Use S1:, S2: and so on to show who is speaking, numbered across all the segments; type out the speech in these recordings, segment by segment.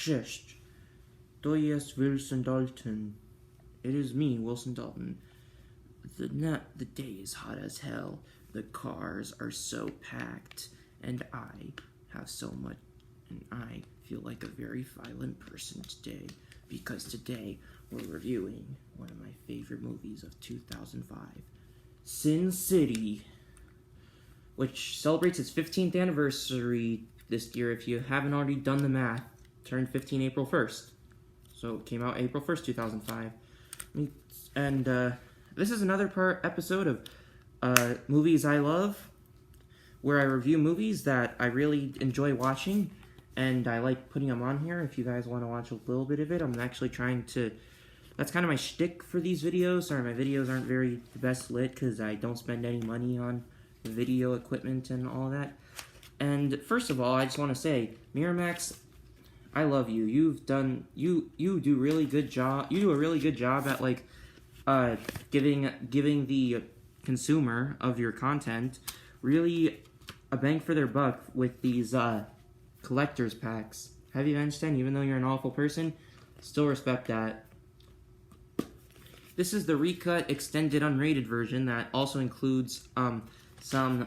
S1: Cześć, to jest Wilson Dalton. It is me, Wilson Dalton. The day is hot as hell. The cars are so packed, and I have so much, and I feel like a very violent person today, because today we're reviewing one of my favorite movies of 2005, Sin City, which celebrates its 15th anniversary this year. If you haven't already done the math, turned 15 April 1st. So it came out April 1st, 2005. And this is another episode of Movies I Love, where I review movies that I really enjoy watching, and I like putting them on here. If you guys want to watch a little bit of it, I'm actually trying to... That's kind of my shtick for these videos. Sorry, my videos aren't very the best lit, because I don't spend any money on video equipment and all that. And first of all, I just want to say, Miramax, I love you. You do really good job. You do a really good job at like giving the consumer of your content really a bang for their buck with these collector's packs. Heavy Einstein, even though you're an awful person, still respect that. This is the recut extended unrated version that also includes some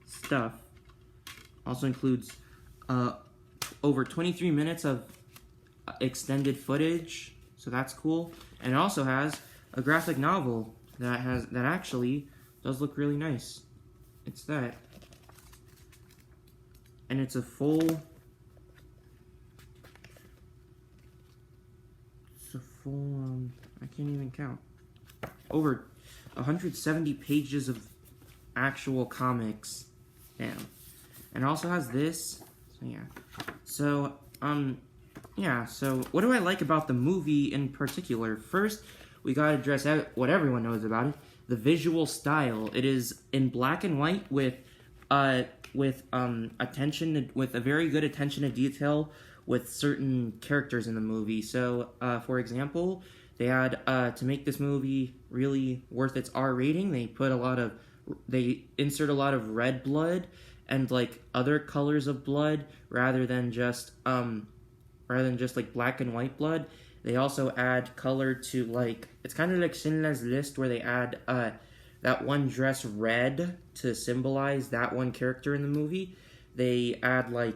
S1: stuff. Also includes over 23 minutes of extended footage, so that's cool. And it also has a graphic novel that actually does look really nice. It's that, and it's a full. I can't even count. Over 170 pages of actual comics. Damn. And it also has this. So yeah. So what do I like about the movie in particular? First, we gotta address out what everyone knows about it: the visual style. It is in black and white with a very good attention to detail with certain characters in the movie. So, for example, they had to make this movie really worth its R rating. They insert a lot of red blood and like other colors of blood rather than just like black and white blood. They also add color to, like, it's kind of like Schindler's List, where they add that one dress red to symbolize that one character in the movie. They add the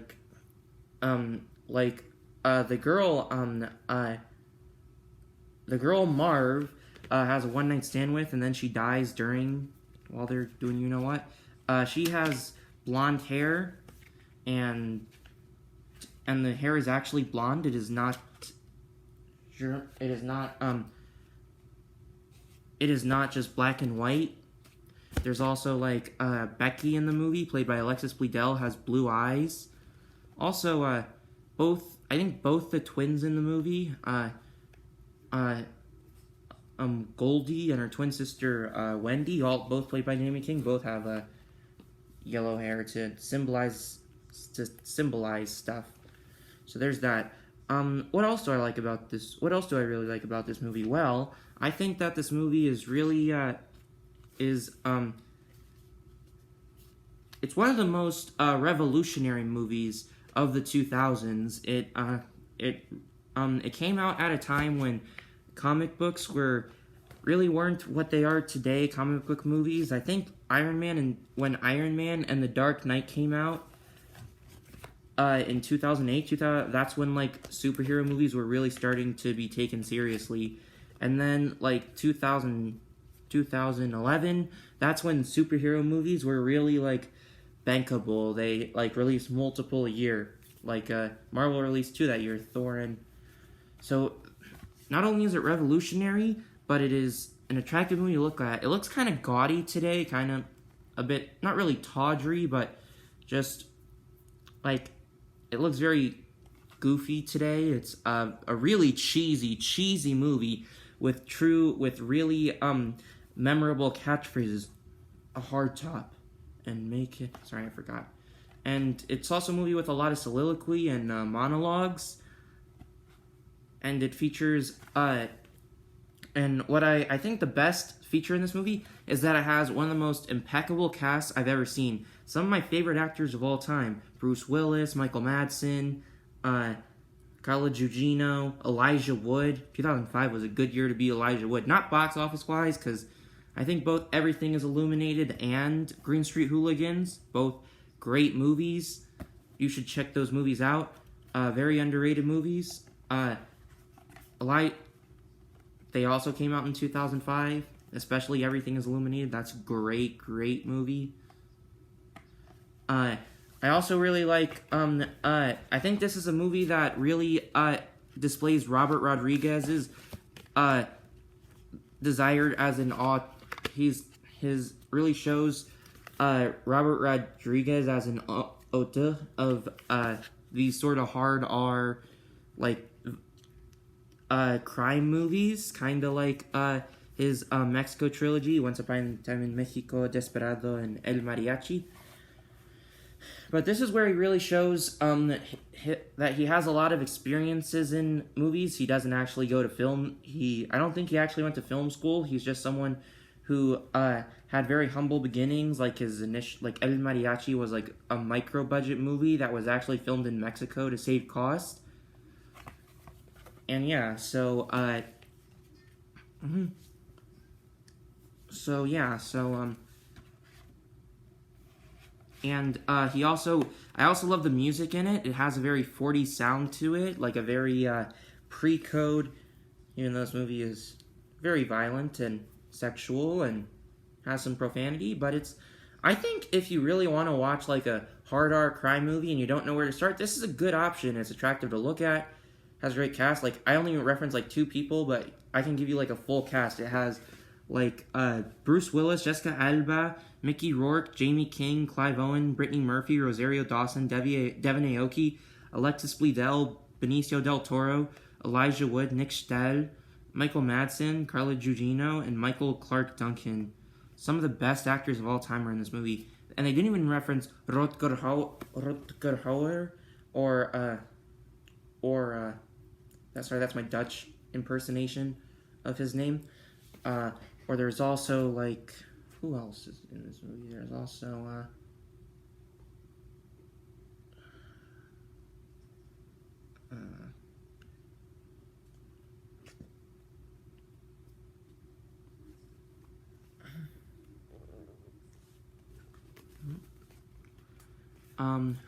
S1: girl Marv has a one-night stand with, and then she dies while they're doing you know what. She has blonde hair, and the hair is actually blonde. It is not just black and white. There's also like Becky in the movie, played by Alexis Bledel, has blue eyes. Also, I think both the twins in the movie, Goldie and her twin sister Wendy, both played by Naomi King, both have yellow hair to symbolize stuff. So there's that. What else do I like about this? What else do I really like about this movie? Well, I think that this movie is really it's one of the most revolutionary movies of the 2000s. It came out at a time when comic books weren't what they are today. Comic book movies. I think when Iron Man and The Dark Knight came out in 2008, that's when like superhero movies were really starting to be taken seriously. And then like 2011, that's when superhero movies were really like bankable. They like released multiple a year. Like Marvel released 2 that year, Thor and... So not only is it revolutionary, but it is an attractive movie to look at. It looks kind of gaudy today, kind of a bit, not really tawdry, but just like it looks very goofy today. It's a really cheesy movie with really memorable catchphrases. A hard top and make it... Sorry, I forgot. And it's also a movie with a lot of soliloquy and monologues. And it features... and what I think the best feature in this movie is that it has one of the most impeccable casts I've ever seen. some of my favorite actors of all time: Bruce Willis, Michael Madsen, Carla Gugino, Elijah Wood. 2005 was a good year to be Elijah Wood. Not box office wise, because I think both Everything is Illuminated and Green Street Hooligans, both great movies. You should check those movies out. Very underrated movies. They also came out in 2005, especially Everything is Illuminated. That's a great, great movie. I also really like, I think this is a movie that really, displays Robert Rodriguez's, desire as an his really shows, Robert Rodriguez as an auteur of, these sort of hard R, like, crime movies, kind of like, his, Mexico trilogy, Once Upon a Time in Mexico, Desperado, and El Mariachi. But this is where he really shows that he has a lot of experiences in movies. He doesn't actually go to film. I don't think he actually went to film school. He's just someone who had very humble beginnings. Like his initial, like El Mariachi was like a micro budget movie that was actually filmed in Mexico to save cost. And yeah, And I also love the music in it. It has a very 40s sound to it, like a very pre-code, even though this movie is very violent and sexual and has some profanity. But I think if you really want to watch like a hard R crime movie and you don't know where to start, this is a good option. It's attractive to look at, has a great cast. Like, I only reference like 2 people, but I can give you like a full cast. It has like Bruce Willis, Jessica Alba, Mickey Rourke, Jamie King, Clive Owen, Brittany Murphy, Rosario Dawson, Devin Aoki, Alexis Bledel, Benicio del Toro, Elijah Wood, Nick Stahl, Michael Madsen, Carla Gugino, and Michael Clark Duncan. Some of the best actors of all time are in this movie. And they didn't even reference Rutger Hauer that's my Dutch impersonation of his name. Or there's also, like, who else is in this movie? There's also,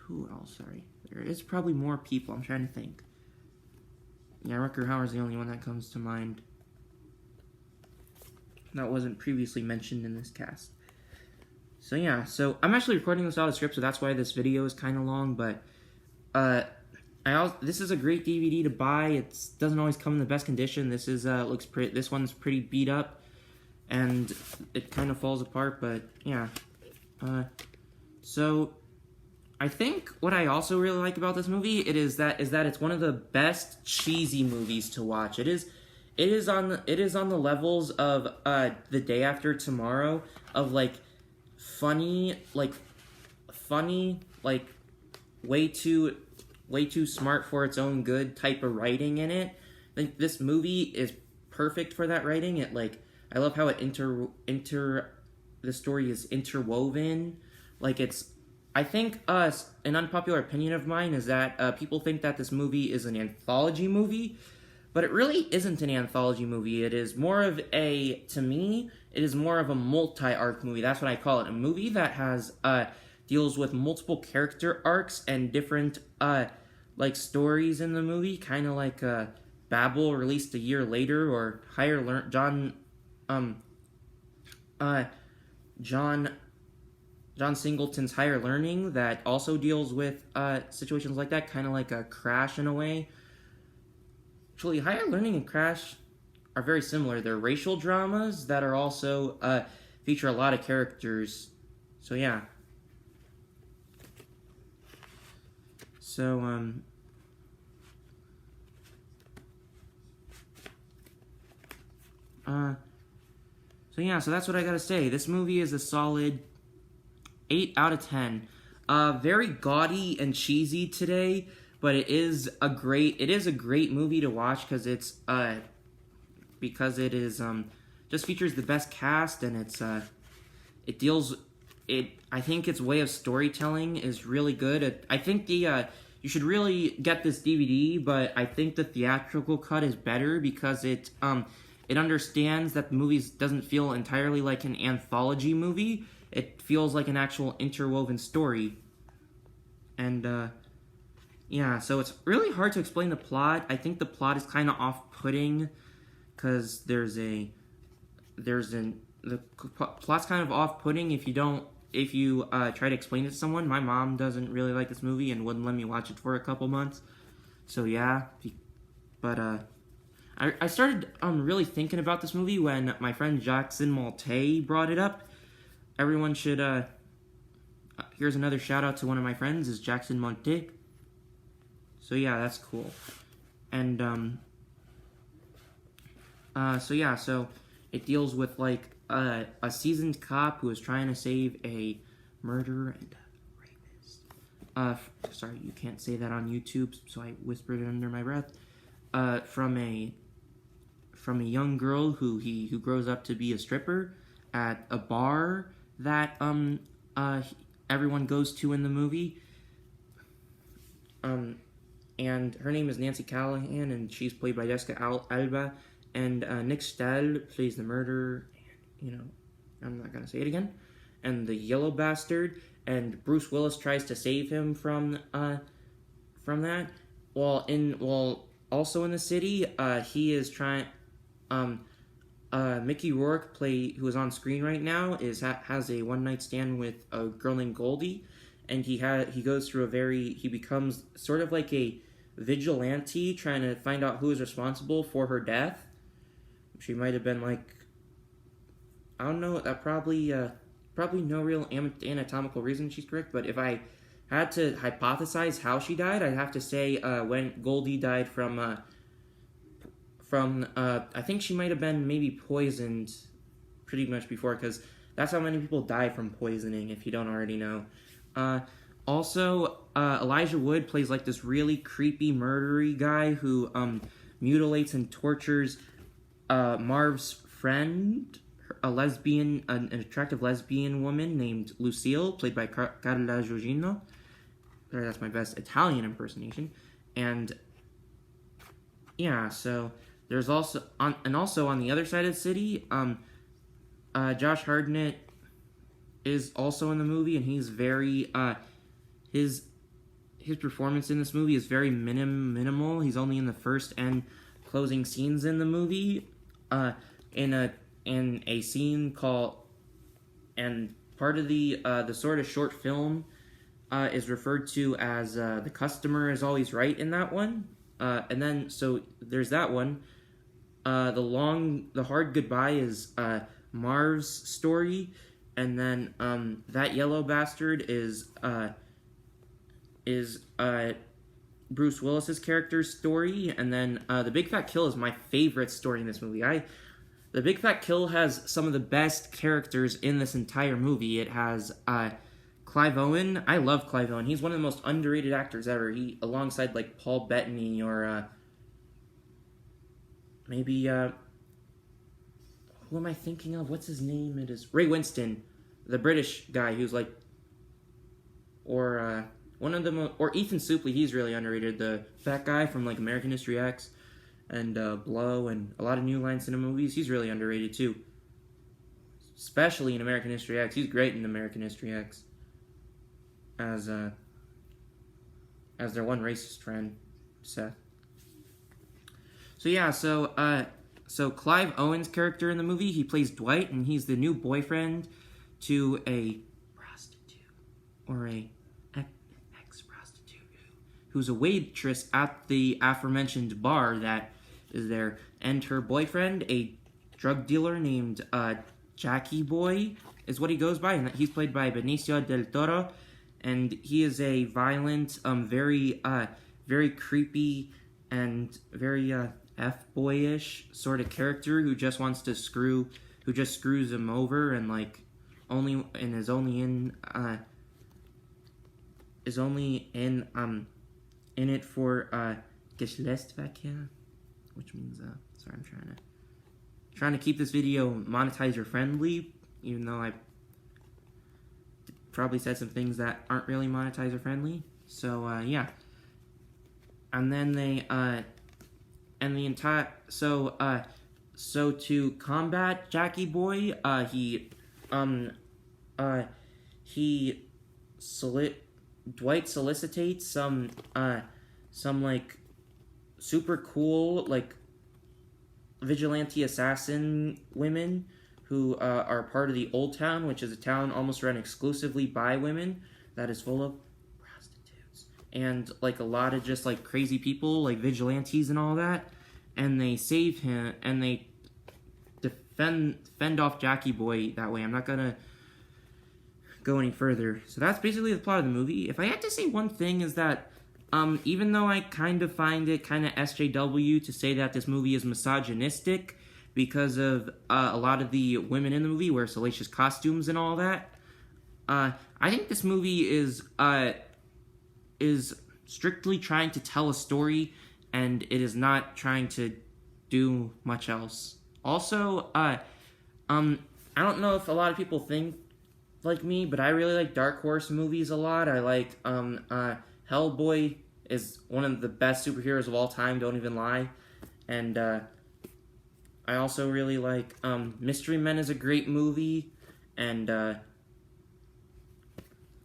S1: who else? Sorry. There is probably more people. I'm trying to think. Yeah, Rutger Hauer's the only one that comes to mind that wasn't previously mentioned in this cast. So yeah, so I'm actually recording this out of script, so that's why this video is kind of long, but this is a great DVD to buy. It doesn't always come in the best condition. This is this one's pretty beat up and it kind of falls apart, but yeah. So I think what I also really like about this movie is that it's one of the best cheesy movies to watch. It is on the levels of The Day After Tomorrow, of like funny, way too smart for its own good type of writing in it. I think this movie is perfect for that writing. I love how the story is interwoven. I think an unpopular opinion of mine is that people think that this movie is an anthology movie, but it really isn't an anthology movie. It is more of to me, it is more of a multi-arc movie. That's what I call it. A movie that has, deals with multiple character arcs and different, stories in the movie. Kind of like, Babel, released a year later, or John Singleton's Higher Learning, that also deals with, situations like that. Kind of like a Crash in a way. Actually, Higher Learning and Crash are very similar. They're racial dramas that are also feature a lot of characters. So yeah. So so that's what I gotta say. This movie is a solid 8 out of 10. Very gaudy and cheesy today, but it is a great movie to watch because it is just features the best cast, and it deals I think its way of storytelling is really good. I think you should really get this DVD, but I think the theatrical cut is better because it understands that the movie doesn't feel entirely like an anthology movie. It feels like an actual interwoven story. And yeah, so it's really hard to explain the plot. I think the plot is kind of off-putting because the plot's kind of off-putting if you try to explain it to someone. My mom doesn't really like this movie and wouldn't let me watch it for a couple months. So yeah, but I started really thinking about this movie when my friend Jackson Malte brought it up. Everyone should here's another shout out to one of my friends, is Jackson Malte. So yeah, that's cool. And so it deals with like a seasoned cop who is trying to save a murderer and a rapist. Sorry, you can't say that on YouTube, so I whispered it under my breath. From a young girl who grows up to be a stripper at a bar that everyone goes to in the movie. And her name is Nancy Callahan, and she's played by Jessica Alba. And Nick Stahl plays the murderer. And, I'm not gonna say it again. And the yellow bastard. And Bruce Willis tries to save him from that. While also in the city, he is trying. Mickey Rourke, who is on screen right now, has a one-night stand with a girl named Goldie, and he goes through he becomes sort of like a vigilante trying to find out who is responsible for her death. She might have been like, I don't know, that probably no real anatomical reason she's correct, but if I had to hypothesize how she died, I'd have to say when Goldie died from I think she might have been maybe poisoned pretty much before, because that's how many people die from poisoning, if you don't already know. Also, Elijah Wood plays like this really creepy murdery guy who mutilates and tortures Marv's friend, an attractive lesbian woman named Lucille, played by Carla Gugino. That's my best Italian impersonation. And yeah, so there's also on the other side of the city, Josh Hartnett is also in the movie, and he's very his performance in this movie is very minimal. He's only in the first and closing scenes in the movie, in a scene called, and part of the sort of short film is referred to as The Customer Is Always Right in that one. And then, so there's that one. The Hard Goodbye is Marv's story, and then That Yellow Bastard is Bruce Willis's character's story, and then The Big Fat Kill is my favorite story in this movie. The Big Fat Kill has some of the best characters in this entire movie. It has Clive Owen. I love Clive Owen. He's one of the most underrated actors ever. He, alongside like Paul Bettany or maybe who am I thinking of? What's his name? It is Ray Winston, the British guy who's like, or one of them, or Ethan Suplee. He's really underrated. The fat guy from like American History X and Blow and a lot of New Line Cinema movies. He's really underrated too, especially in American History X. He's great in American History X as their one racist friend, Seth. So yeah, so Clive Owen's character in the movie, he plays Dwight, and he's the new boyfriend to a prostitute, or a ex-prostitute, who's a waitress at the aforementioned bar that is there, and her boyfriend, a drug dealer named Jackie Boy, is what he goes by, and he's played by Benicio del Toro, and he is a violent, very creepy, and very F-boyish sort of character who just wants to who just screws him over, and like is only in it for Geschlechtsverkehr, which means sorry, I'm trying to keep this video monetizer friendly, even though probably said some things that aren't really monetizer friendly. So yeah, and then they and the entire so to combat Jackie Boy, Dwight solicitates some like super cool like vigilante assassin women who are part of the Old Town, which is a town almost run exclusively by women that is full of prostitutes and like a lot of just like crazy people like vigilantes and all that. And they save him and they fend off Jackie Boy that way. I'm not gonna go any further. So that's basically the plot of the movie. If I had to say one thing is that even though I kind of find it kind of SJW to say that this movie is misogynistic because of a lot of the women in the movie wear salacious costumes and all that, I think this movie is strictly trying to tell a story, and it is not trying to do much else. Also, I don't know if a lot of people think like me, but I really like Dark Horse movies a lot. I like Hellboy is one of the best superheroes of all time, don't even lie. And I also really like Mystery Men is a great movie, and The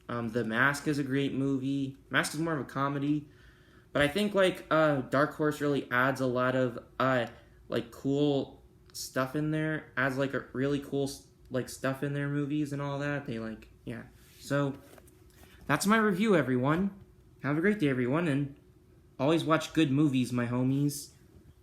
S1: Mask is a great movie. Mask is more of a comedy, but I think like Dark Horse really adds a lot of like cool stuff in there, adds like a really cool like stuff in their movies and all that. They like, yeah. So that's my review, everyone. Have a great day, everyone, and always watch good movies, my homies.